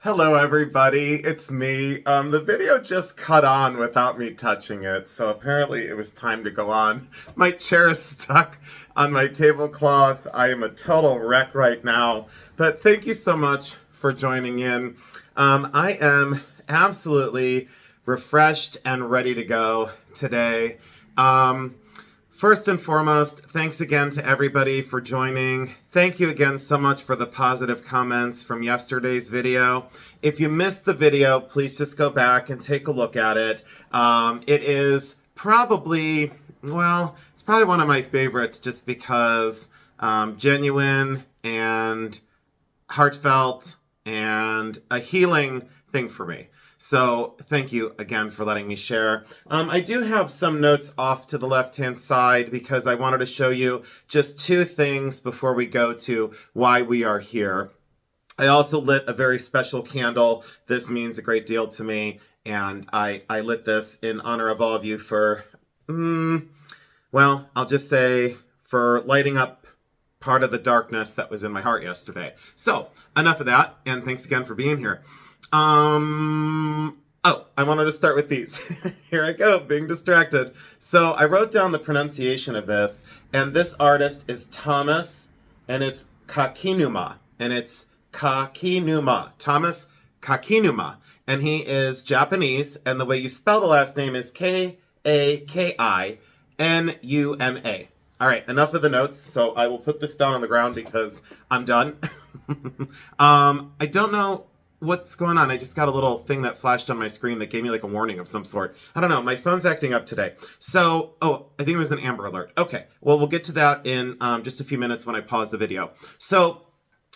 Hello everybody, it's me. The video just cut on without me touching it, so apparently it was time to go on. My chair is stuck on my tablecloth. I am a total wreck right now, but thank you so much for joining in. I am absolutely refreshed and ready to go today. First and foremost, thanks again to everybody for joining. Thank you again so much for the positive comments from yesterday's video. If you missed the video, please just go back and take a look at it. It is probably, it's probably one of my favorites just because genuine and heartfelt and a healing thing for me. So thank you again for letting me share. I do have some notes off to the left-hand side because I wanted to show you just two things before we go to why we are here. I also lit a very special candle. This means a great deal to me, and I lit this in honor of all of you for, I'll just say for lighting up part of the darkness that was in my heart yesterday. So enough of that, and thanks again for being here. I wanted to start with these. Here I go, being distracted. So I wrote down the pronunciation of this, and this artist is Thomas, and it's Kakinuma, and it's Kakinuma. Thomas Kakinuma, and he is Japanese, and the way you spell the last name is Kakinuma. All right, enough of the notes, so I will put this down on the ground because I'm done. I don't know what's going on. I just got a little thing that flashed on my screen that gave me like a warning of some sort. I don't know. My phone's acting up today. So, I think it was an Amber Alert. Okay. Well, we'll get to that in just a few minutes when I pause the video. So,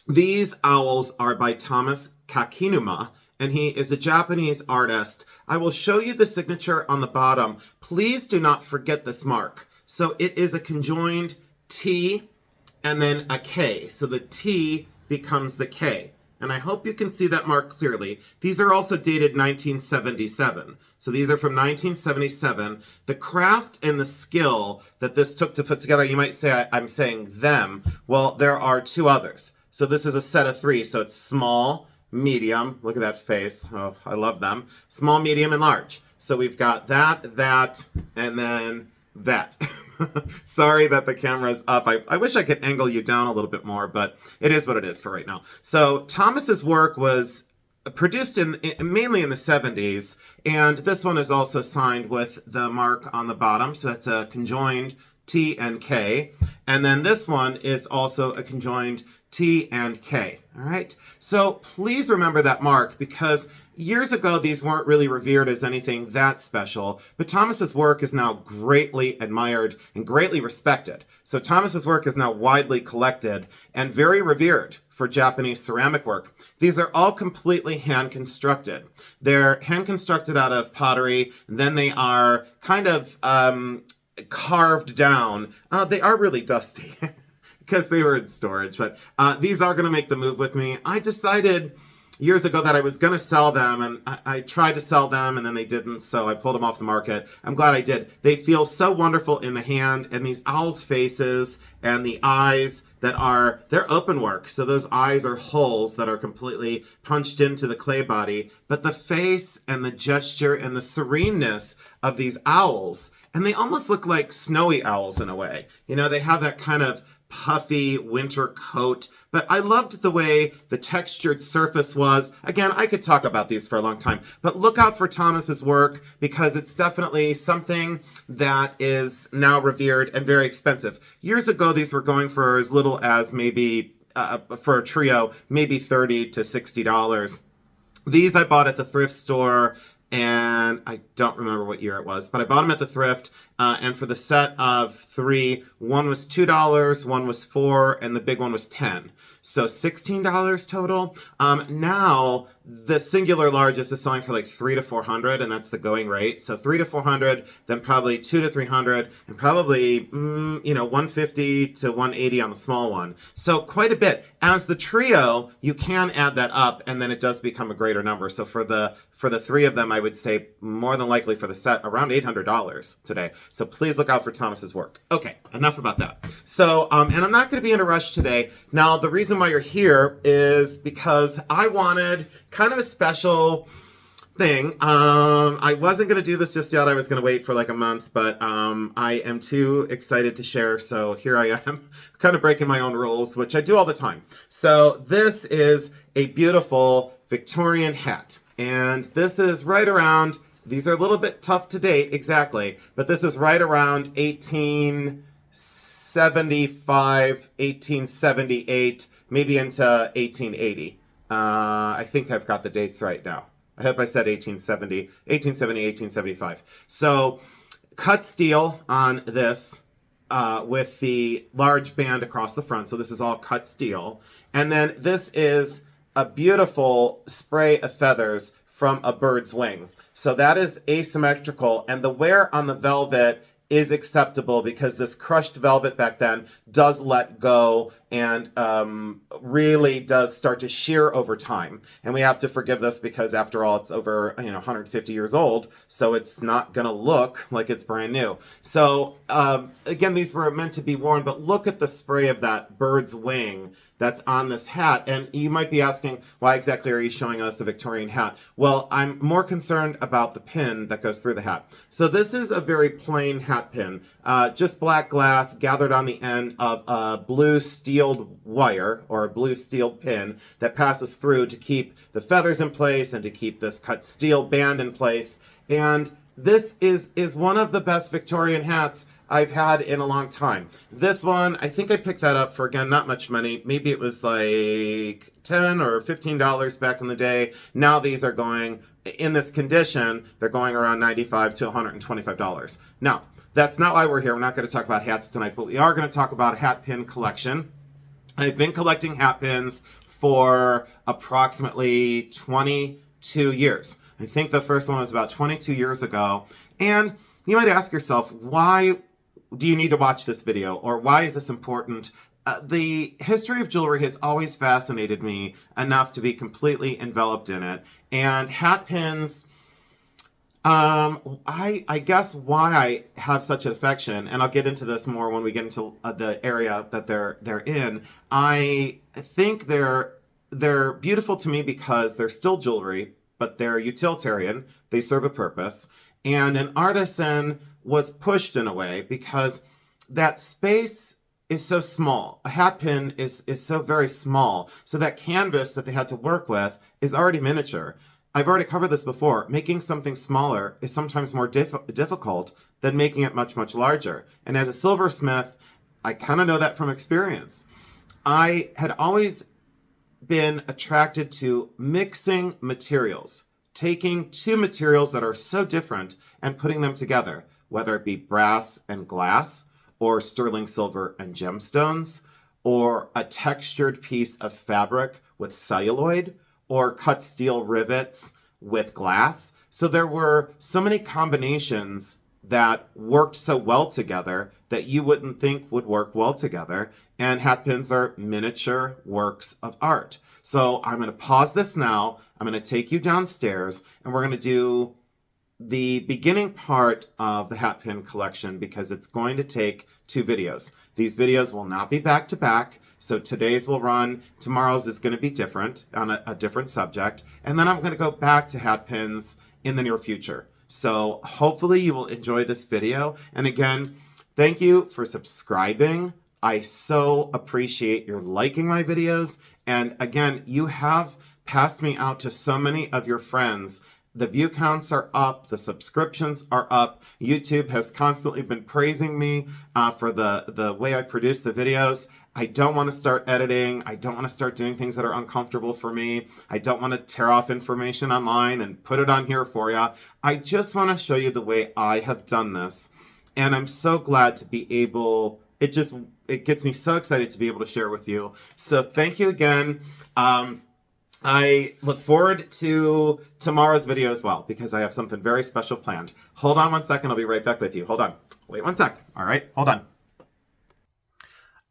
these owls are by Thomas Kakinuma, and he is a Japanese artist. I will show you the signature on the bottom. Please do not forget this mark. So, it is a conjoined T and then a K. So, the T becomes the K. And I hope you can see that mark clearly. These are also dated 1977. So these are from 1977. The craft and the skill that this took to put together, you might say I'm saying them. Well, there are two others. So this is a set of three. So it's small, medium. Look at that face. Oh, I love them. Small, medium, and large. So we've got that, and then that. Sorry that the camera's up. I wish I could angle you down a little bit more, but it is what it is for right now. So Thomas's work was produced mainly in the 70s, and this one is also signed with the mark on the bottom. So that's a conjoined T and K. And then this one is also a conjoined T and K. All right. So please remember that mark because years ago, these weren't really revered as anything that special, but Thomas's work is now greatly admired and greatly respected. So Thomas's work is now widely collected and very revered for Japanese ceramic work. These are all completely hand-constructed. They're hand-constructed out of pottery, and then they are kind of carved down. They are really dusty because they were in storage, but these are going to make the move with me. I decided years ago that I was going to sell them, and I tried to sell them, and then they didn't, so I pulled them off the market. I'm glad I did. They feel so wonderful in the hand, and these owls' faces and the eyes they're open work. So those eyes are holes that are completely punched into the clay body, but the face and the gesture and the sereneness of these owls, and they almost look like snowy owls in a way. You know, they have that kind of puffy winter coat, but I loved the way the textured surface was. Again, I could talk about these for a long time, but look out for Thomas's work because it's definitely something that is now revered and very expensive. Years ago, these were going for as little as maybe, for a trio, maybe $30 to $60. These I bought at the thrift store, and I don't remember what year it was, but I bought them at the thrift, and for the set of three, one was $2, one was $4, and the big one was $10. So $16 total. Now the singular largest is selling for like $300 to $400, and that's the going rate. So $300 to $400, then probably $200 to $300, and probably $150 to $180 on the small one. So quite a bit. As the trio, you can add that up, and then it does become a greater number. So for the three of them, I would say more than likely for the set around $800 today. So please look out for Thomas's work. Okay, enough about that. So, and I'm not going to be in a rush today. Now, the reason why you're here is because I wanted kind of a special thing. I wasn't going to do this just yet. I was going to wait for like a month, but I am too excited to share. So here I am, kind of breaking my own rules, which I do all the time. So this is a beautiful Victorian hat. And this is right around, these are a little bit tough to date exactly, but this is right around 1875, 1878, maybe into 1880. I think I've got the dates right now. I hope I said 1870, 1870, 1875. So cut steel on this with the large band across the front. So this is all cut steel. And then this is a beautiful spray of feathers from a bird's wing. So that is asymmetrical, and the wear on the velvet is acceptable because this crushed velvet back then does let go and really does start to shear over time. And we have to forgive this because after all, it's over 150 years old, so it's not gonna look like it's brand new. So again, these were meant to be worn, but look at the spray of that bird's wing that's on this hat. And you might be asking, why exactly are you showing us a Victorian hat? Well, I'm more concerned about the pin that goes through the hat. So this is a very plain hat pin, just black glass gathered on the end of a blue steeled wire or a blue steel pin that passes through to keep the feathers in place and to keep this cut steel band in place. And this is one of the best Victorian hats I've had in a long time. This one, I think I picked that up for, again, not much money. Maybe it was like $10 or $15 back in the day. Now these are going, in this condition, they're going around $95 to $125. Now, that's not why we're here. We're not going to talk about hats tonight, but we are going to talk about a hat pin collection. I've been collecting hat pins for approximately 22 years. I think the first one was about 22 years ago. And you might ask yourself, why do you need to watch this video, or why is this important? The history of jewelry has always fascinated me enough to be completely enveloped in it. And hat pins, I guess why I have such an affection, and I'll get into this more when we get into the area that they're in. I think they're beautiful to me because they're still jewelry, but they're utilitarian. They serve a purpose. And an artisan was pushed in a way because that space is so small. A hat pin is so very small. So that canvas that they had to work with is already miniature. I've already covered this before. Making something smaller is sometimes more difficult than making it much, much larger. And as a silversmith, I kind of know that from experience. I had always been attracted to mixing materials, taking two materials that are so different and putting them together, whether it be brass and glass, or sterling silver and gemstones, or a textured piece of fabric with celluloid, or cut steel rivets with glass. So there were so many combinations that worked so well together that you wouldn't think would work well together. And hat pins are miniature works of art. So I'm going to pause this now. I'm going to take you downstairs, and we're going to do the beginning part of the hat pin collection because it's going to take 2 videos. These videos will not be back to back. So today's will run, tomorrow's is going to be different on a different subject. And then I'm going to go back to hat pins in the near future. So hopefully you will enjoy this video. And again, thank you for subscribing. I so appreciate your liking my videos. And again, you have passed me out to so many of your friends. The view counts are up, the subscriptions are up. YouTube has constantly been praising me for the way I produce the videos. I don't want to start editing. I don't want to start doing things that are uncomfortable for me. I don't want to tear off information online and put it on here for you. I just want to show you the way I have done this. And I'm so glad to be able, it gets me so excited to be able to share with you. So thank you again. I look forward to tomorrow's video as well because I have something very special planned. Hold on one second. I'll be right back with you. Hold on. Wait one sec. All right. Hold on.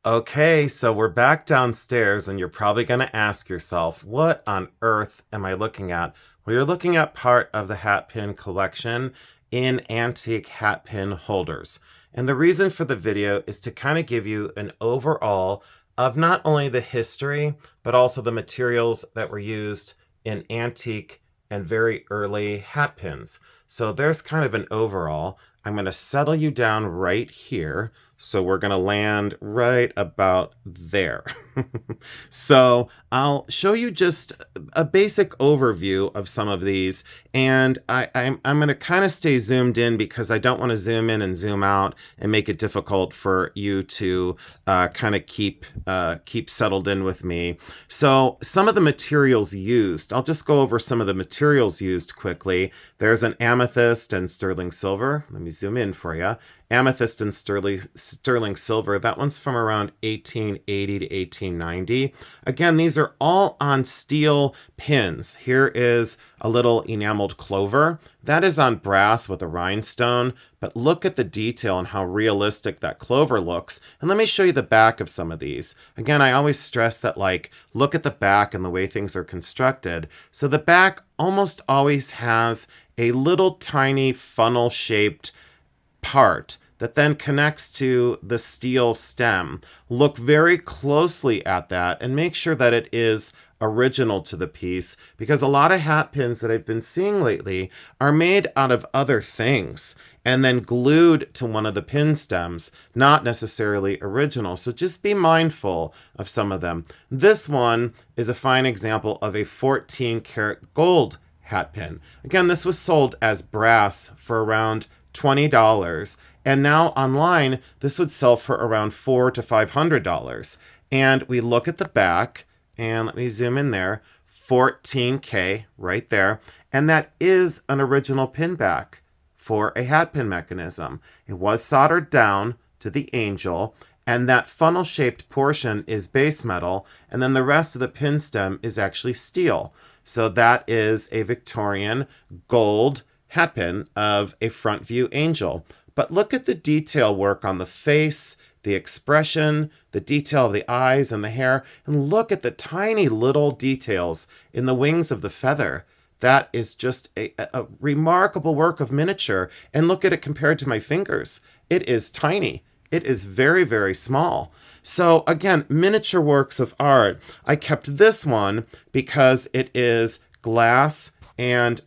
Okay, so we're back downstairs, and you're probably going to ask yourself, what on earth am I looking at? Well, you're looking at part of the hat pin collection, in antique hat pin holders. And the reason for the video is to kind of give you an overall of not only the history, but also the materials that were used in antique and very early hat pins. So there's kind of an overall. I'm going to settle you down right here. So we're going to land right about there. So I'll show you just a basic overview of some of these. And I'm going to kind of stay zoomed in because I don't want to zoom in and zoom out and make it difficult for you to kind of keep settled in with me. So some of the materials used, I'll just go over some of the materials used quickly. There's an amethyst and sterling silver. Let me zoom in for you. Amethyst and sterling silver. That one's from around 1880 to 1890. Again, these are all on steel pins. Here is a little enameled clover. That is on brass with a rhinestone, but look at the detail and how realistic that clover looks. And let me show you the back of some of these. Again, I always stress that, like, look at the back and the way things are constructed. So the back almost always has a little tiny funnel-shaped part that then connects to the steel stem. Look very closely at that and make sure that it is original to the piece, because a lot of hat pins that I've been seeing lately are made out of other things and then glued to one of the pin stems, not necessarily original. So just be mindful of some of them. This one is a fine example of a 14 karat gold hat pin. Again, this was sold as brass for around $20, and now online this would sell for around $400 to $500. And we look at the back, and let me zoom in there, 14K right there, and that is an original pin back for a hat pin mechanism. It was soldered down to the angel, and that funnel-shaped portion is base metal, and then the rest of the pin stem is actually steel. So that is a Victorian gold hat pin of a front view angel. But look at the detail work on the face, the expression, the detail of the eyes and the hair, and look at the tiny little details in the wings of the feather. That is just a remarkable work of miniature. And look at it compared to my fingers. It is tiny. It is very, very small. So again, miniature works of art. I kept this one because it is glass and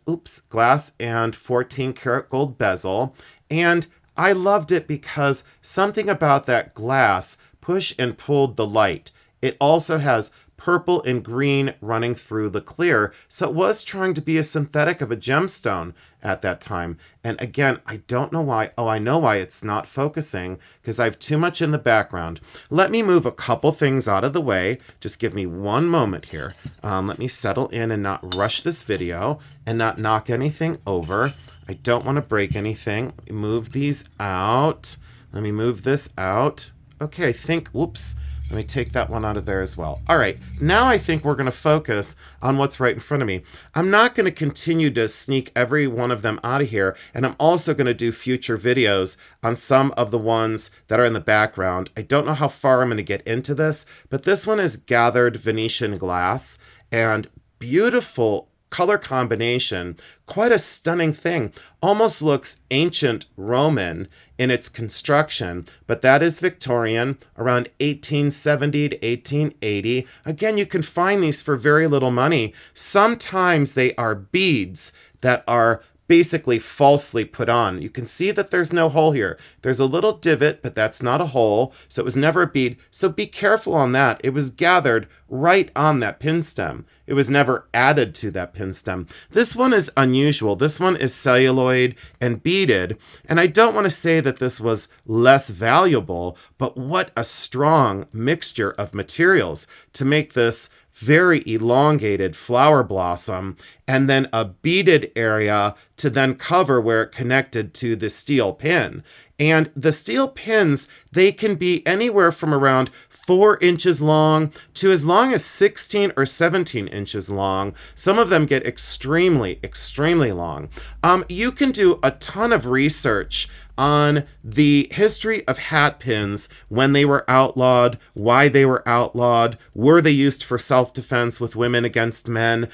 14 karat gold bezel. And I loved it because something about that glass pushed and pulled the light. It also has purple and green running through the clear, so it was trying to be a synthetic of a gemstone at that time. And again, I don't know why. Oh, I know why it's not focusing, because I have too much in the background. Let me move a couple things out of the way. Just give me one moment here. Let me settle in and not rush this video and not knock anything over. I don't want to break anything. Move these out. Let me move this out. Okay, I think, whoops. Let me take that one out of there as well. All right, now I think we're going to focus on what's right in front of me. I'm not going to continue to sneak every one of them out of here, and I'm also going to do future videos on some of the ones that are in the background. I don't know how far I'm going to get into this, but this one is gathered Venetian glass, and beautiful color combination, quite a stunning thing. Almost looks ancient Roman in its construction, but that is Victorian, around 1870 to 1880. Again, you can find these for very little money. Sometimes they are beads that are basically falsely put on. You can see that there's no hole here. There's a little divot, but that's not a hole, so it was never a bead. So be careful on that. It was gathered right on that pin stem. It was never added to that pin stem. This one is unusual. This one is celluloid and beaded, and I don't want to say that this was less valuable, but what a strong mixture of materials to make this very elongated flower blossom, and then a beaded area to then cover where it connected to the steel pin. And the steel pins, they can be anywhere from around 4 inches long to as long as 16 or 17 inches long. Some of them get extremely, extremely long. You can do a ton of research on the history of hat pins, when they were outlawed, why they were outlawed, were they used for self-defense with women against men.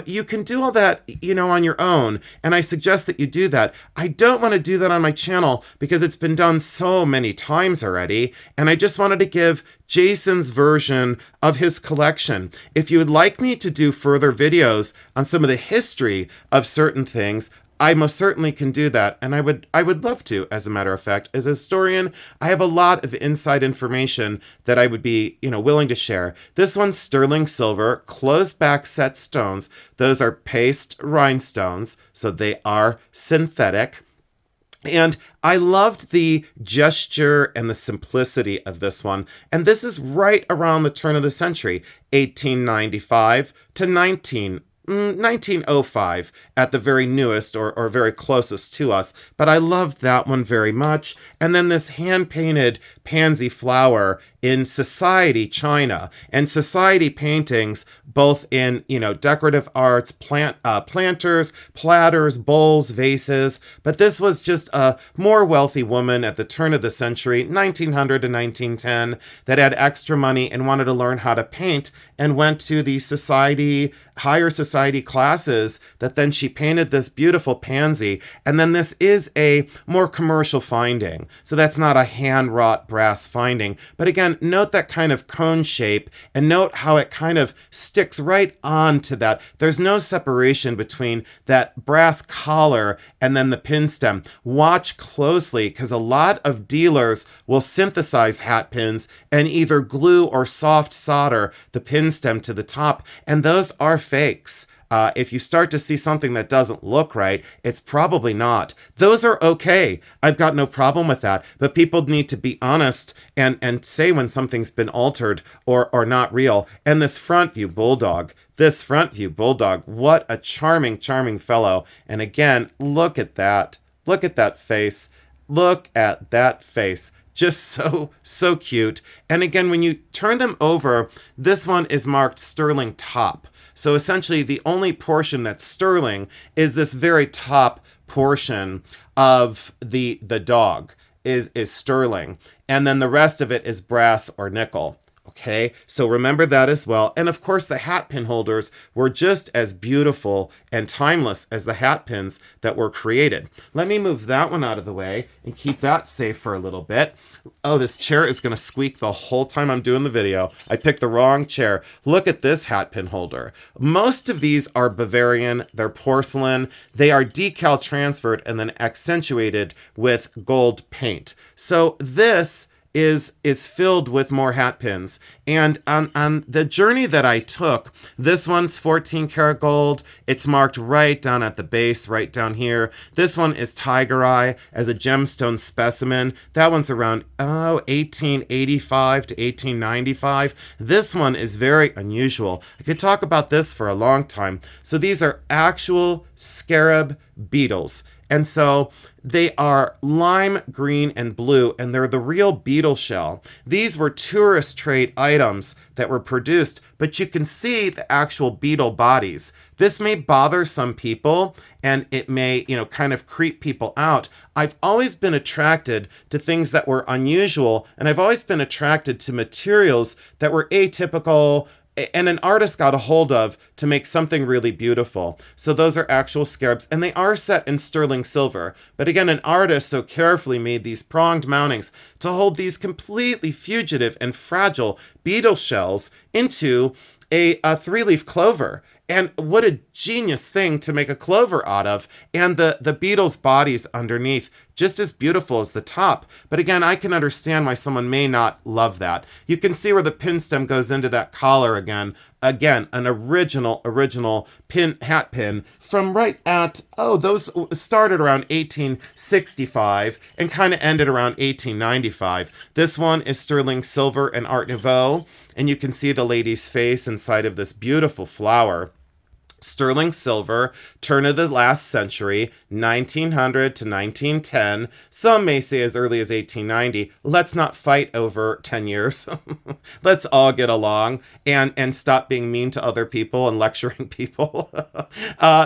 You can do all that, on your own, and I suggest that you do that. I don't want to do that on my channel because it's been done so many times already, and I just wanted to give Jason's version of his collection. If you would like me to do further videos on some of the history of certain things, I most certainly can do that, and I would love to, as a matter of fact. As a historian, I have a lot of inside information that I would be, willing to share. This one's sterling silver, closed back set stones. Those are paste rhinestones, so they are synthetic. And I loved the gesture and the simplicity of this one. And this is right around the turn of the century, 1895 to 1905 at the very newest or very closest to us, but I loved that one very much. And then this hand-painted pansy flower in society china and society paintings, both in decorative arts, planters, platters, bowls, vases. But this was just a more wealthy woman at the turn of the century, 1900 to 1910, that had extra money and wanted to learn how to paint, and went to the higher society classes, that then she painted this beautiful pansy. And then this is a more commercial finding, so that's not a hand-wrought brass finding. But again, note that kind of cone shape, and note how it kind of sticks right on to that. There's no separation between that brass collar and then the pin stem. Watch closely, because a lot of dealers will synthesize hat pins and either glue or soft solder the pin stem to the top, and those are fakes. If you start to see something that doesn't look right, it's probably not. Those are okay. I've got no problem with that. But people need to be honest and say when something's been altered or not real. And this front view bulldog, what a charming, charming fellow. And again, look at that. Look at that face. Look at that face. Just so cute. And again, when you turn them over, this one is marked sterling top. So essentially, the only portion that's sterling is this very top portion of the dog is sterling. And then the rest of it is brass or nickel. Okay, so remember that as well. And of course, the hat pin holders were just as beautiful and timeless as the hat pins that were created. Let me move that one out of the way and keep that safe for a little bit. Oh, this chair is going to squeak the whole time I'm doing the video. I picked the wrong chair. Look at this hat pin holder. Most of these are Bavarian. They're porcelain. They are decal transferred and then accentuated with gold paint. So this is filled with more hat pins. And on the journey that I took, this one's 14 karat gold. It's marked right down at the base, right down here. This one is tiger eye as a gemstone specimen. That one's around 1885 to 1895. This one is very unusual. I could talk about this for a long time. So these are actual scarab beetles. And so they are lime green and blue, and they're the real beetle shell. These were tourist trade items that were produced, but you can see the actual beetle bodies. This may bother some people, and it may, kind of creep people out. I've always been attracted to things that were unusual, and I've always been attracted to materials that were atypical, and an artist got a hold of to make something really beautiful. So those are actual scarabs, and they are set in sterling silver. But again, an artist so carefully made these pronged mountings to hold these completely fugitive and fragile beetle shells into a three-leaf clover. And what a genius thing to make a clover out of. And the beetle's bodies underneath, just as beautiful as the top. But again, I can understand why someone may not love that. You can see where the pin stem goes into that collar again. Again, an original hat pin from right at, those started around 1865 and kind of ended around 1895. This one is sterling silver and Art Nouveau. And you can see the lady's face inside of this beautiful flower. Sterling silver, turn of the last century, 1900 to 1910. Some may say as early as 1890. Let's not fight over 10 years. Let's all get along and stop being mean to other people and lecturing people.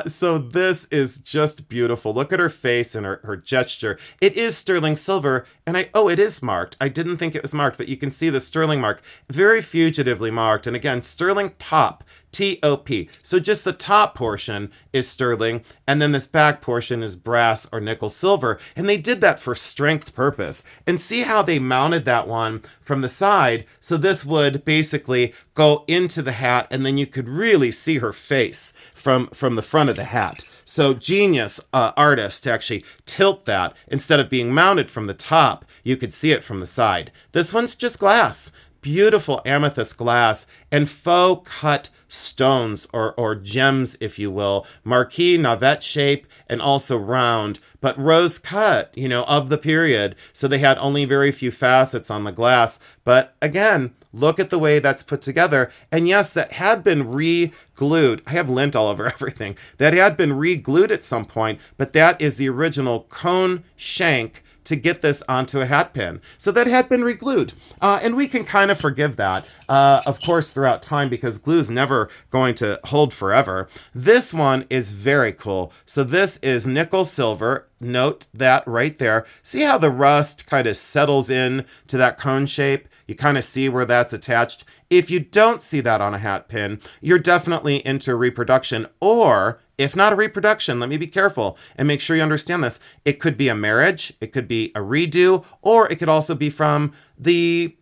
So this is just beautiful. Look at her face and her gesture. It is sterling silver, and it is marked. I didn't think it was marked, but you can see the sterling mark, very fugitively marked. And again, sterling top, T-O-P. So just the top portion is sterling, and then this back portion is brass or nickel silver. And they did that for strength purpose. And see how they mounted that one from the side. So this would basically go into the hat, and then you could really see her face from the front of the hat. So genius artist to actually tilt that. Instead of being mounted from the top, you could see it from the side. This one's just glass. Beautiful amethyst glass and faux cut stones or gems, if you will, marquise navette shape and also round, but rose cut, of the period. So they had only very few facets on the glass. But again, look at the way that's put together. And yes, that had been re-glued. I have lint all over everything. That had been re-glued at some point, but that is the original cone shank to get this onto a hat pin. So that had been re-glued. And we can kind of forgive that, of course, throughout time, because glue is never going to hold forever. This one is very cool. So this is nickel silver. Note that right there. See how the rust kind of settles in to that cone shape? You kind of see where that's attached. If you don't see that on a hat pin, you're definitely into reproduction, or if not a reproduction, let me be careful and make sure you understand this. It could be a marriage, it could be a redo, or it could also be from the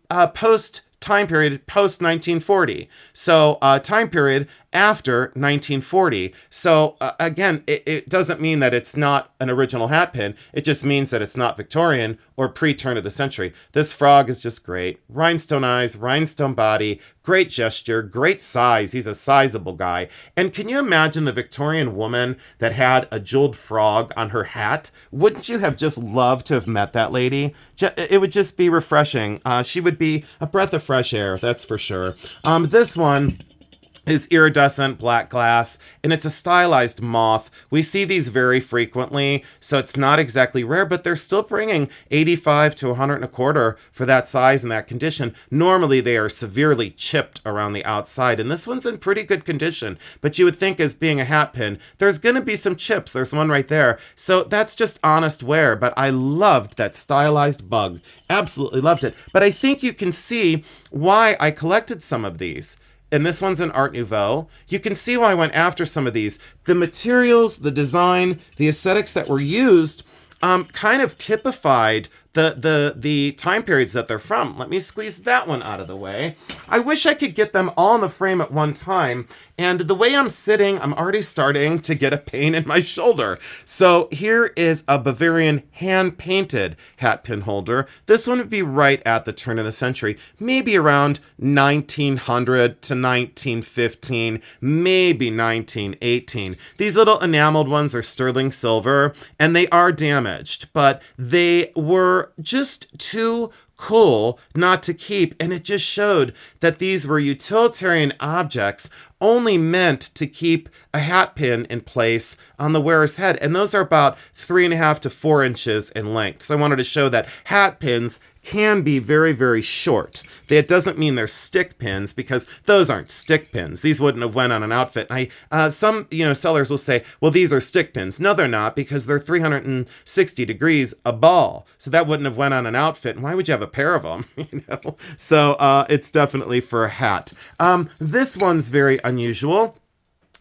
time period post 1940. So time period after 1940. So again, it doesn't mean that it's not an original hat pin. It just means that it's not Victorian or pre-turn of the century. This frog is just great. Rhinestone eyes, rhinestone body, great gesture, great size. He's a sizable guy. And can you imagine the Victorian woman that had a jeweled frog on her hat? Wouldn't you have just loved to have met that lady? It would just be refreshing. She would be a breath of fresh air, that's for sure. This one is iridescent black glass, and it's a stylized moth. We see these very frequently, so it's not exactly rare, but they're still bringing 85 to 100 and a quarter for that size and that condition. Normally, they are severely chipped around the outside, and this one's in pretty good condition, but you would think as being a hat pin, there's going to be some chips. There's one right there. So that's just honest wear, but I loved that stylized bug. Absolutely loved it. But I think you can see why I collected some of these. And this one's an Art Nouveau. You can see why I went after some of these. The materials, the design, the aesthetics that were used kind of typified the time periods that they're from. Let me squeeze that one out of the way. I wish I could get them all in the frame at one time. And the way I'm sitting, I'm already starting to get a pain in my shoulder. So here is a Bavarian hand-painted hat pin holder. This one would be right at the turn of the century, maybe around 1900 to 1915, maybe 1918. These little enameled ones are sterling silver, and they are damaged, but they were just too cool not to keep, and it just showed that these were utilitarian objects only meant to keep a hat pin in place on the wearer's head, and those are about 3.5 to 4 inches in length. So I wanted to show that hat pins can be very, very short. It doesn't mean they're stick pins, because those aren't stick pins. These wouldn't have went on an outfit. Some sellers will say, well, these are stick pins. No, they're not, because they're 360 degrees a ball. So that wouldn't have went on an outfit. And why would you have a pair of them? So it's definitely for a hat. This one's very unusual.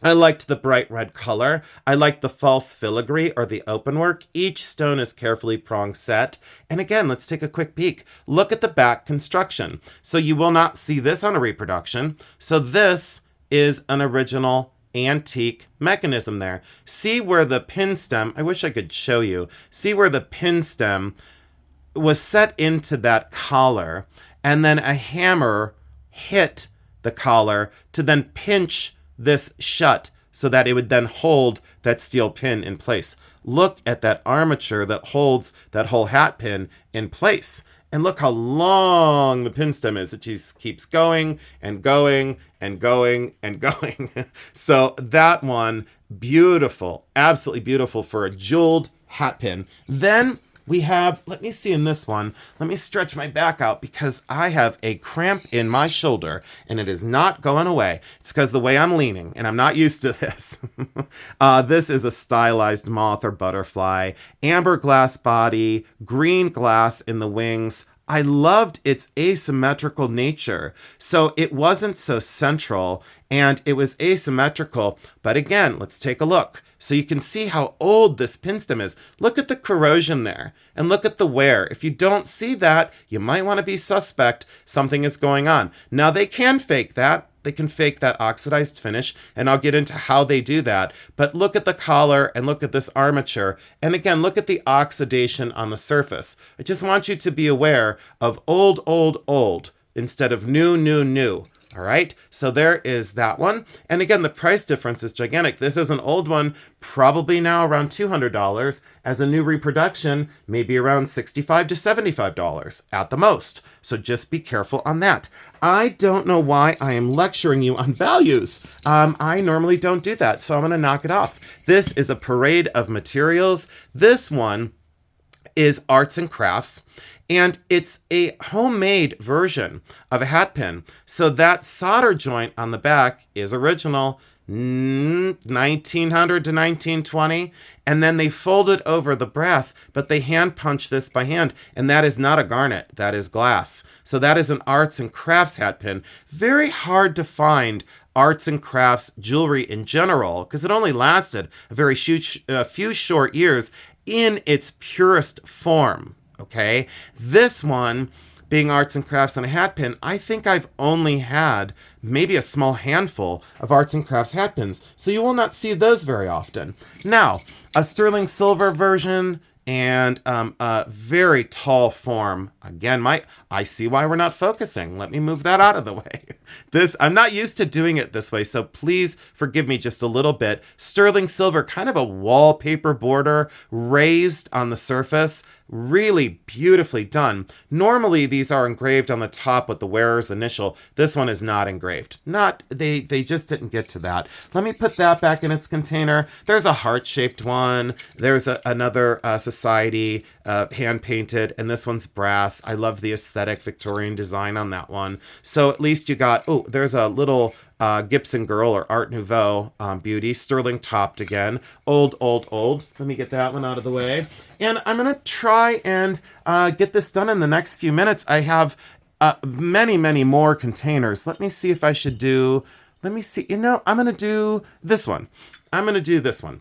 I liked the bright red color. I liked the false filigree or the open work. Each stone is carefully prong set. And again, let's take a quick peek. Look at the back construction. So you will not see this on a reproduction. So this is an original antique mechanism there. See where the pin stem, I wish I could show you. See where the pin stem was set into that collar, and then a hammer hit the collar to then pinch this shut so that it would then hold that steel pin in place. Look at that armature that holds that whole hat pin in place. And look how long the pin stem is. It just keeps going and going and going and going. So that one, beautiful, absolutely beautiful for a jeweled hat pin. Then we have, let me see in this one, let me stretch my back out because I have a cramp in my shoulder and it is not going away. It's because the way I'm leaning and I'm not used to this. This is a stylized moth or butterfly, amber glass body, green glass in the wings. I loved its asymmetrical nature. So it wasn't so central and it was asymmetrical. But again, let's take a look. So you can see how old this pin stem is. Look at the corrosion there and look at the wear. If you don't see that, you might want to be suspect something is going on. Now they can fake that. They can fake that oxidized finish, and I'll get into how they do that. But look at the collar and look at this armature. And again, look at the oxidation on the surface. I just want you to be aware of old, old, old instead of new, new, new. All right, so there is that one. And again, the price difference is gigantic. This is an old one, probably now around $200. As a new reproduction, maybe around $65 to $75 at the most. So just be careful on that. I don't know why I am lecturing you on values. I normally don't do that, so I'm gonna knock it off. This is a parade of materials. This one is arts and crafts. And it's a homemade version of a hat pin. So that solder joint on the back is original, 1900 to 1920. And then they folded over the brass, but they hand punch this by hand. And that is not a garnet, that is glass. So that is an arts and crafts hat pin. Very hard to find arts and crafts jewelry in general, because it only lasted a few short years in its purest form. Okay, this one being arts and crafts on a hat pin, I think I've only had maybe a small handful of arts and crafts hat pins, so you will not see those very often. Now, a sterling silver version and a very tall form. Again, I see why we're not focusing. Let me move that out of the way. I'm not used to doing it this way, so please forgive me just a little bit. Sterling silver, kind of a wallpaper border raised on the surface. Really beautifully done. Normally, these are engraved on the top with the wearer's initial. This one is not engraved. They just didn't get to that. Let me put that back in its container. There's a heart-shaped one. There's another society hand-painted, and this one's brass. I love the aesthetic Victorian design on that one. So at least you got, there's a little Gibson Girl or Art Nouveau beauty, sterling topped again. Old, old, old. Let me get that one out of the way. And I'm going to try and get this done in the next few minutes. I have many, many more containers. Let me see if I should let me see. I'm going to do this one. I'm going to do this one.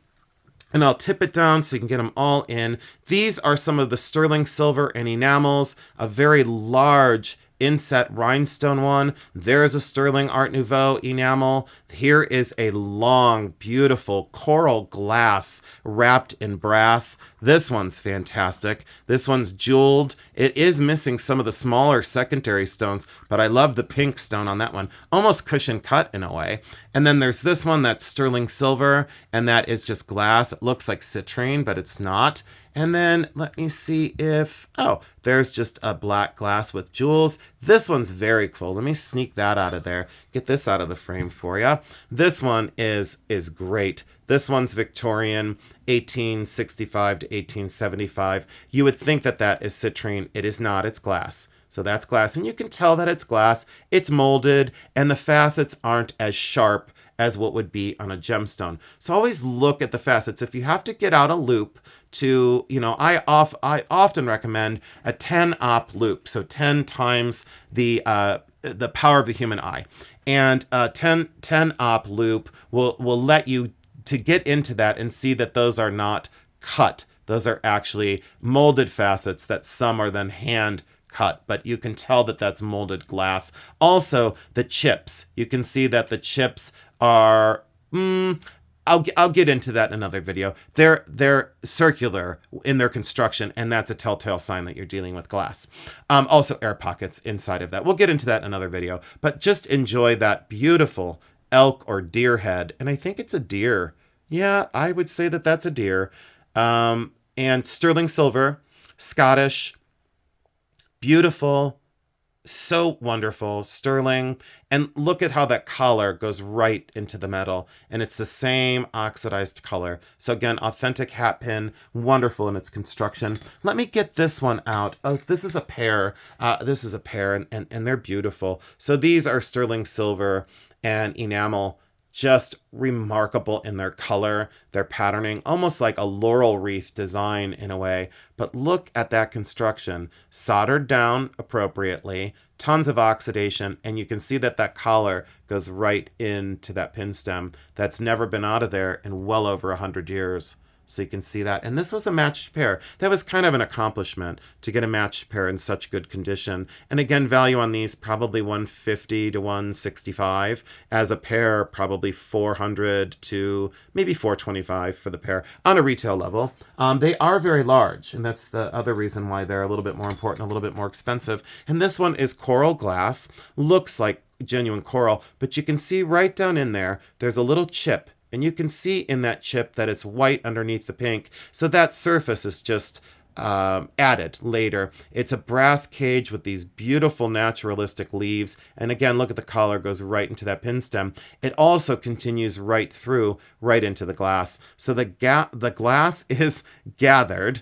And I'll tip it down so you can get them all in. These are some of the sterling silver and enamels, a very large inset rhinestone one. There's a sterling Art Nouveau enamel. Here is a long, beautiful coral glass wrapped in brass. This one's fantastic. This one's jeweled. It is missing some of the smaller secondary stones, but I love the pink stone on that one. Almost cushion cut in a way. And then there's this one that's sterling silver, and that is just glass. It looks like citrine, but it's not. And then let me see if, there's just a black glass with jewels. This one's very cool. Let me sneak that out of there. Get this out of the frame for you. This one is great. This one's Victorian, 1865 to 1875. You would think that is citrine. It is not. It's glass. So that's glass. And you can tell that it's glass. It's molded, and the facets aren't as sharp as what would be on a gemstone. So always look at the facets. If you have to get out a loop to, I often recommend a 10-op loop. So 10 times the power of the human eye. And a 10-op loop will let you to get into that and see that those are not cut. Those are actually molded facets that some are then hand cut, but you can tell that that's molded glass. Also, the chips. You can see that the chips are, I'll get into that in another video. They're circular in their construction, and that's a telltale sign that you're dealing with glass. Also air pockets inside of that. We'll get into that in another video, but just enjoy that beautiful elk or deer head. And I think it's a deer. Yeah, I would say that that's a deer. And sterling silver, Scottish, Beautiful, so wonderful, sterling. And look at how that collar goes right into the metal. And it's the same oxidized color. So again, authentic hat pin, wonderful in its construction. Let me get this one out. Oh, this is a pair. This is a pair, and they're beautiful. So these are sterling silver and enamel. Just remarkable in their color, their patterning, almost like a laurel wreath design in a way. But look at that construction, soldered down appropriately, tons of oxidation, and you can see that that collar goes right into that pin stem that's never been out of there in well over 100 years. So you can see that. And this was a matched pair. That was kind of an accomplishment to get a matched pair in such good condition. And again, value on these probably 150 to 165. As a pair, probably 400 to maybe 425 for the pair on a retail level. They are very large, and that's the other reason why they're a little bit more important, a little bit more expensive. And this one is coral glass. Looks like genuine coral, but you can see right down in there, there's a little chip. And you can see in that chip that it's white underneath the pink. So that surface is just added later. It's a brass cage with these beautiful naturalistic leaves. And again, look at the collar goes right into that pin stem. It also continues right through, right into the glass. So the glass is gathered.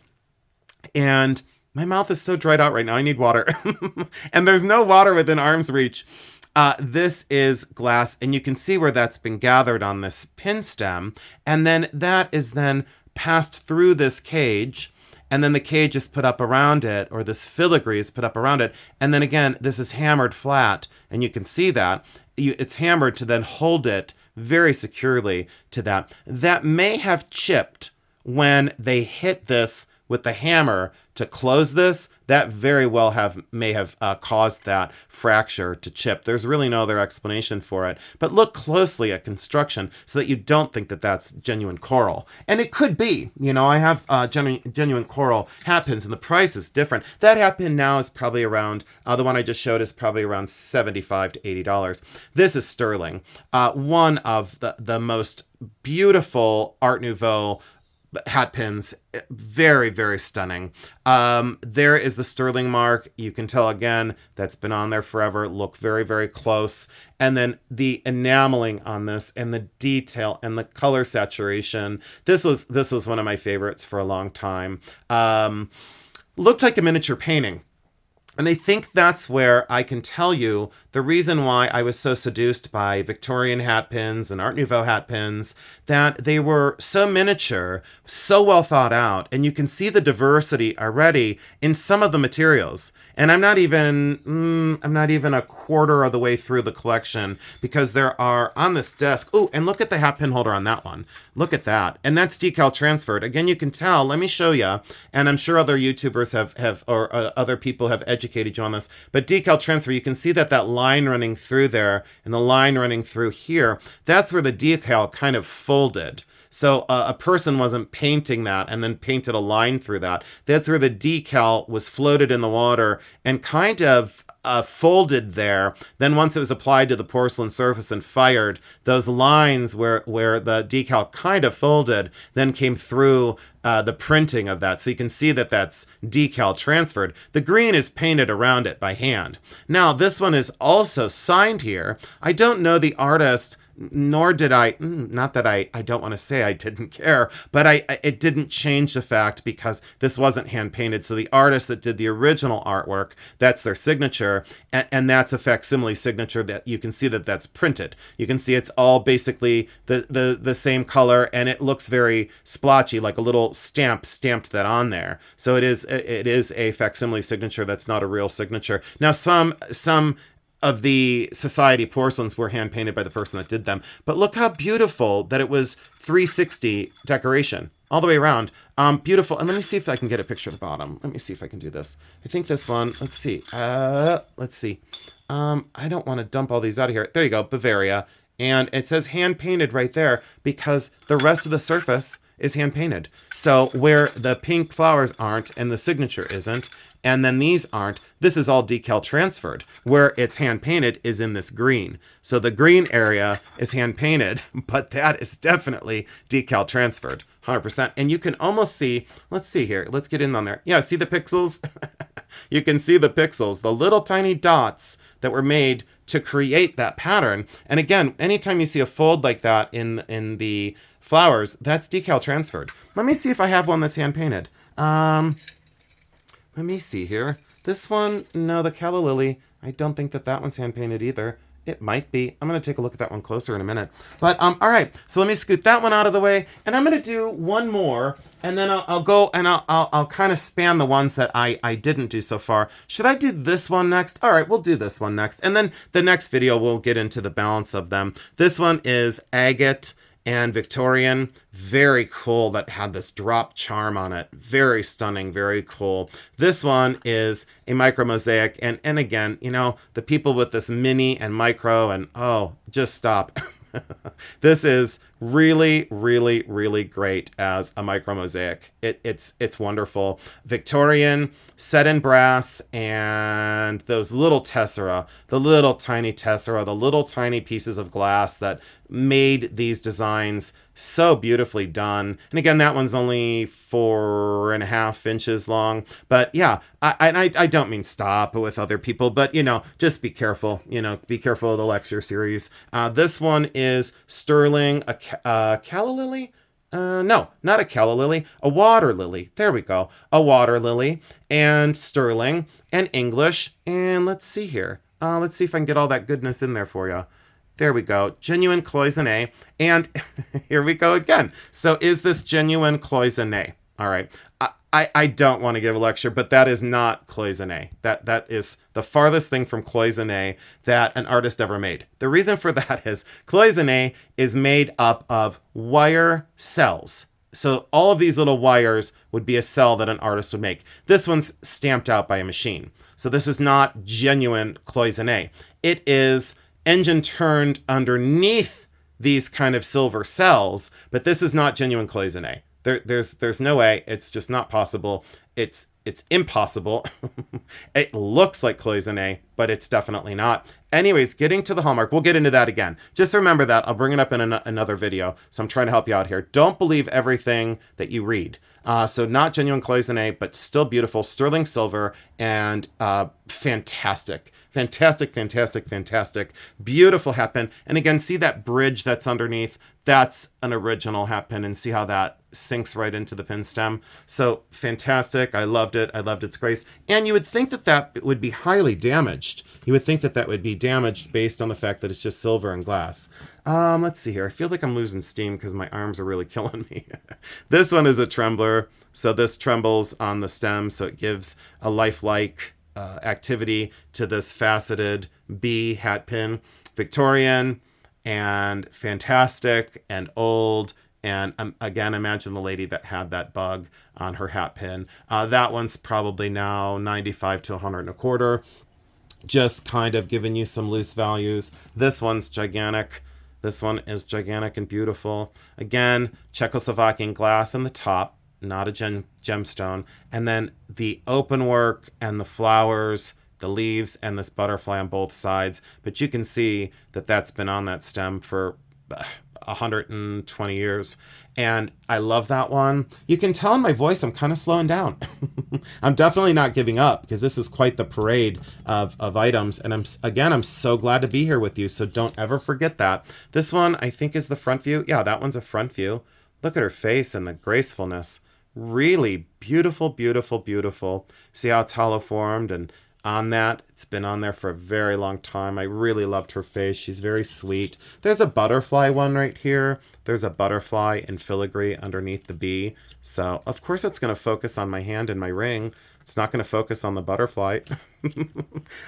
And my mouth is so dried out right now. I need water. And there's no water within arm's reach. This is glass, and you can see where that's been gathered on this pin stem, and then that is then passed through this cage, and then the cage is put up around it, or this filigree is put up around it, and then again, this is hammered flat, and you can see that. It's hammered to then hold it very securely to that. That may have chipped when they hit this with the hammer to close this. That very well may have caused that fracture to chip. There's really no other explanation for it. But look closely at construction so that you don't think that that's genuine coral. And it could be. You know, I have genuine coral hat pins, and the price is different. That hat pin now is probably around, the one I just showed is probably around $75 to $80. This is sterling. One of the most beautiful Art Nouveau hat pins, very, very stunning. There is the sterling mark. You can tell again that's been on there forever. Look very, very close. And then the enameling on this and the detail and the color saturation. This was one of my favorites for a long time. Looked like a miniature painting. And I think that's where I can tell you the reason why I was so seduced by Victorian hat pins and Art Nouveau hat pins, that they were so miniature, so well thought out, and you can see the diversity already in some of the materials. And I'm not even a quarter of the way through the collection, because there are on this desk. Oh, and look at the hat pin holder on that one. Look at that. And that's decal transferred. Again, you can tell. Let me show you. And I'm sure other YouTubers have or other people have educated you on this. But decal transfer, you can see that line running through there and the line running through here, that's where the decal kind of folded. So a person wasn't painting that and then painted a line through that. That's where the decal was floated in the water and kind of folded there. Then once it was applied to the porcelain surface and fired, those lines where the decal kind of folded then came through the printing of that. So you can see that that's decal transferred. The green is painted around it by hand. Now, this one is also signed here. I don't know the artist, nor did I, not that I don't want to say I didn't care, but it didn't change the fact because this wasn't hand painted. So the artist that did the original artwork, that's their signature, and that's a facsimile signature that you can see that that's printed. You can see it's all basically the same color, and it looks very splotchy, like a little stamp stamped that on there. So it is a facsimile signature. That's not a real signature. Now some of the society porcelains were hand painted by the person that did them. But look how beautiful that it was 360 decoration all the way around. Beautiful. And let me see if I can get a picture of the bottom. Let me see if I can do this. I think this one, let's see. I don't want to dump all these out of here. There you go, Bavaria. And it says hand painted right there because the rest of the surface is hand painted. So where the pink flowers aren't and the signature isn't, and then these aren't, this is all decal transferred. Where it's hand painted is in this green. So the green area is hand painted, but that is definitely decal transferred, 100%. And you can almost see, let's see here, let's get in on there. Yeah, see the pixels? You can see the pixels, the little tiny dots that were made to create that pattern. And again, anytime you see a fold like that in the flowers, that's decal transferred. Let me see if I have one that's hand painted. Let me see here. This one, no, the calla lily, I don't think that one's hand painted either. It might be. I'm going to take a look at that one closer in a minute. But, all right. So let me scoot that one out of the way. And I'm going to do one more. And then I'll go and I'll kind of span the ones that I didn't do so far. Should I do this one next? All right, we'll do this one next. And then the next video, we'll get into the balance of them. This one is agate and Victorian. Very cool, that had this drop charm on it. Very stunning, very cool. This one is a micro mosaic. And again, you know, the people with this mini and micro and, oh, just stop. This is really, really, really great as a micro mosaic. It's wonderful. Victorian, set in brass, and those little tessera, the little tiny tessera, the little tiny pieces of glass that made these designs so beautifully done. And again, that one's only 4.5 inches long. But yeah, I don't mean stop with other people, but you know, just be careful. You know, be careful of the lecture series. This one is sterling, a calla lily. No, not a calla lily, a water lily. There we go. A water lily and sterling and English. And let's see here. Let's see if I can get all that goodness in there for you. There we go. Genuine cloisonne. And here we go again. So is this genuine cloisonne? All right. I don't want to give a lecture, but that is not cloisonne. That is the farthest thing from cloisonne that an artist ever made. The reason for that is cloisonne is made up of wire cells. So all of these little wires would be a cell that an artist would make. This one's stamped out by a machine. So this is not genuine cloisonne. It is engine turned underneath these kind of silver cells, but this is not genuine cloisonne. There's no way. It's just not possible. It's impossible. It looks like cloisonne, but it's definitely not. Anyways, getting to the hallmark, we'll get into that again. Just remember that. I'll bring it up in another video. So I'm trying to help you out here. Don't believe everything that you read. So not genuine cloisonne, but still beautiful, sterling silver, and fantastic. Fantastic, fantastic, fantastic. Beautiful hat pin. And again, see that bridge that's underneath? That's an original hat pin, and see how that sinks right into the pin stem. So fantastic. I loved it. I loved its grace. And you would think that would be highly damaged. You would think that would be damaged based on the fact that it's just silver and glass. Let's see here. I feel like I'm losing steam because my arms are really killing me. This one is a trembler. So this trembles on the stem, so it gives a lifelike activity to this faceted bee hat pin. Victorian and fantastic and old. And again, imagine the lady that had that bug on her hat pin. That one's probably now 95 to 100.25. Just kind of giving you some loose values. This one's gigantic. This one is gigantic and beautiful. Again, Czechoslovakian glass in the top, not a gemstone. And then the open work and the flowers, the leaves, and this butterfly on both sides. But you can see that that's been on that stem for 120 years. And I love that one. You can tell in my voice I'm kind of slowing down. I'm definitely not giving up because this is quite the parade of items. And I'm so glad to be here with you. So don't ever forget that. This one I think is the front view. Yeah, that one's a front view. Look at her face and the gracefulness. Really beautiful, beautiful, beautiful. See how it's hollow formed and on that. It's been on there for a very long time. I really loved her face. She's very sweet. There's a butterfly one right here. There's a butterfly in filigree underneath the bee. So, of course, it's going to focus on my hand and my ring. It's not going to focus on the butterfly.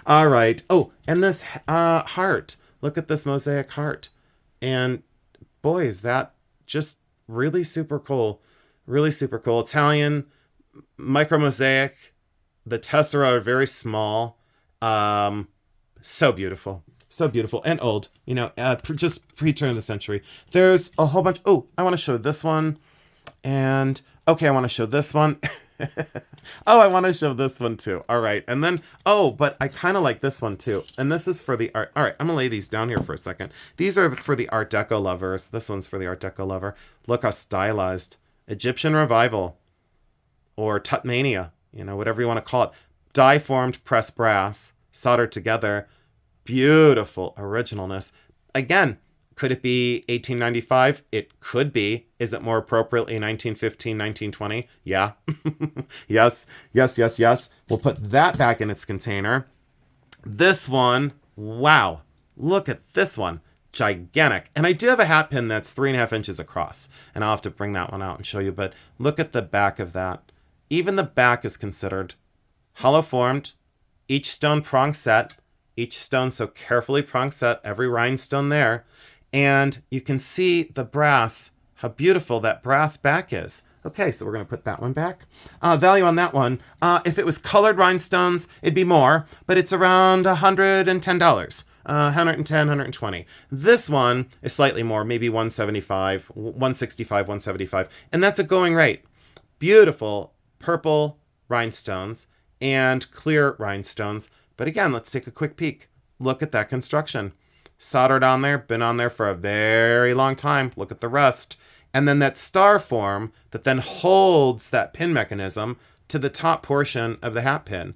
All right. Oh, and this heart. Look at this mosaic heart. And boy, is that just really super cool. Really super cool. Italian micro mosaic. The tessera are very small. So beautiful. So beautiful and old. You know, just pre-turn of the century. There's a whole bunch. Oh, I want to show this one. And, okay, I want to show this one. Oh, I want to show this one too. All right. And then, oh, but I kind of like this one too. And this is for the art. All right, I'm going to lay these down here for a second. These are for the Art Deco lovers. This one's for the Art Deco lover. Look how stylized. Egyptian Revival or Tutmania. You know, whatever you want to call it. die-formed pressed brass soldered together. Beautiful originalness. Again, could it be 1895? It could be. Is it more appropriately 1915, 1920? Yeah. Yes, yes, yes, yes. We'll put that back in its container. This one, wow. Look at this one. Gigantic. And I do have a hat pin that's 3.5 inches across. And I'll have to bring that one out and show you. But look at the back of that. Even the back is considered hollow formed. Each stone prong set. Each stone so carefully prong set. Every rhinestone there. And you can see the brass, how beautiful that brass back is. Okay, so we're going to put that one back. Value on that one. If it was colored rhinestones, it'd be more. But it's around $110. 110, 120. This one is slightly more, maybe 175, 165, 175. And that's a going rate. Beautiful purple rhinestones and clear rhinestones. But again, let's take a quick peek. Look at that construction. Soldered on there, been on there for a very long time. Look at the rust. And then that star form that then holds that pin mechanism to the top portion of the hat pin.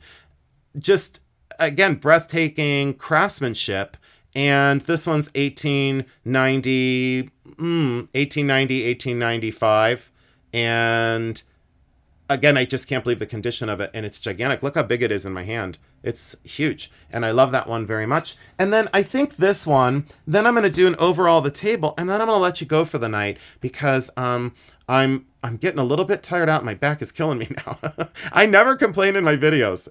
Just, again, breathtaking craftsmanship. And this one's 1895. And again, I just can't believe the condition of it. And it's gigantic. Look how big it is in my hand. It's huge. And I love that one very much. And then I think this one, then I'm going to do an overall of the table. And then I'm going to let you go for the night because I'm getting a little bit tired out. My back is killing me now. I never complain in my videos.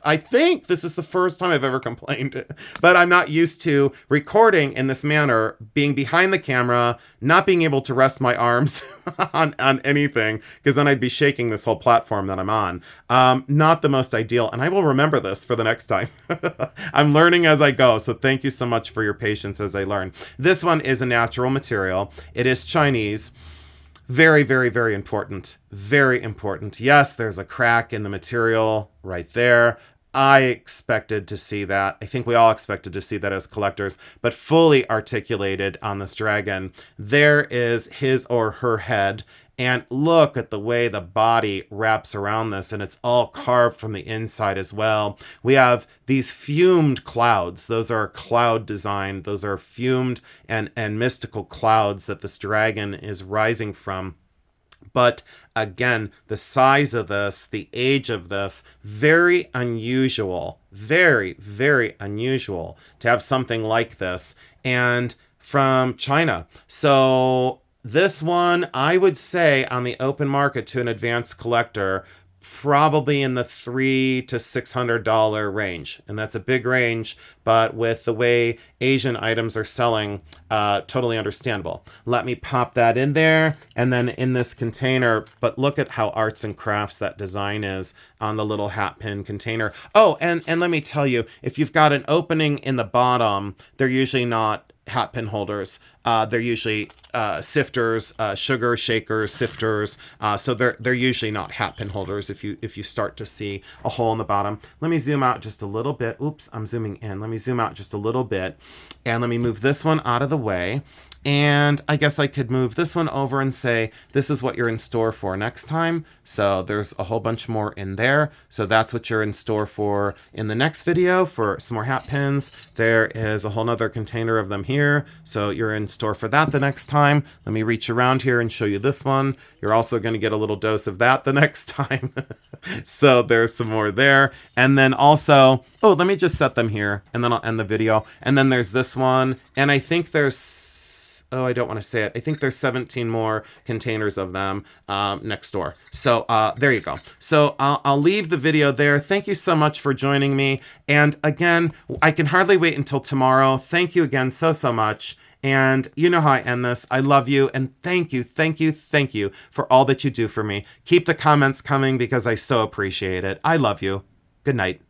I think this is the first time I've ever complained, but I'm not used to recording in this manner, being behind the camera, not being able to rest my arms on anything, because then I'd be shaking this whole platform that I'm on. Not the most ideal, and I will remember this for the next time. I'm learning as I go, so thank you so much for your patience as I learn. This one is a natural material. It is Chinese. Very, very, very important. Very important. Yes, there's a crack in the material right there. I expected to see that. I think we all expected to see that as collectors, but fully articulated on this dragon. There is his or her head. And look at the way the body wraps around this, and it's all carved from the inside as well. We have these fumed clouds. Those are cloud design. Those are fumed and mystical clouds that this dragon is rising from. But again, the size of this, the age of this, very unusual. Very, very unusual to have something like this. And from China. So this one, I would say, on the open market to an advanced collector, probably in the $300 to $600 range. And that's a big range, but with the way Asian items are selling, totally understandable. Let me pop that in there, and then in this container, but look at how arts and crafts that design is on the little hat pin container. Oh, and let me tell you, if you've got an opening in the bottom, they're usually not hat pin holders. They're usually sifters, sugar shakers, sifters. So they're usually not hat pin holders if you start to see a hole in the bottom. Let me zoom out just a little bit. Oops, I'm zooming in. Let me zoom out just a little bit. And let me move this one out of the way. And I guess I could move this one over and say, this is what you're in store for next time. So there's a whole bunch more in there. So that's what you're in store for in the next video for some more hat pins. There is a whole nother container of them here. So you're in store for that the next time. Let me reach around here and show you this one. You're also going to get a little dose of that the next time. So there's some more there. And then also, oh, let me just set them here and then I'll end the video. And then there's this one. And I think there's, oh, I don't want to say it. I think there's 17 more containers of them next door. So there you go. So I'll leave the video there. Thank you so much for joining me. And again, I can hardly wait until tomorrow. Thank you again so much. And you know how I end this. I love you. And thank you for all that you do for me. Keep the comments coming because I so appreciate it. I love you. Good night.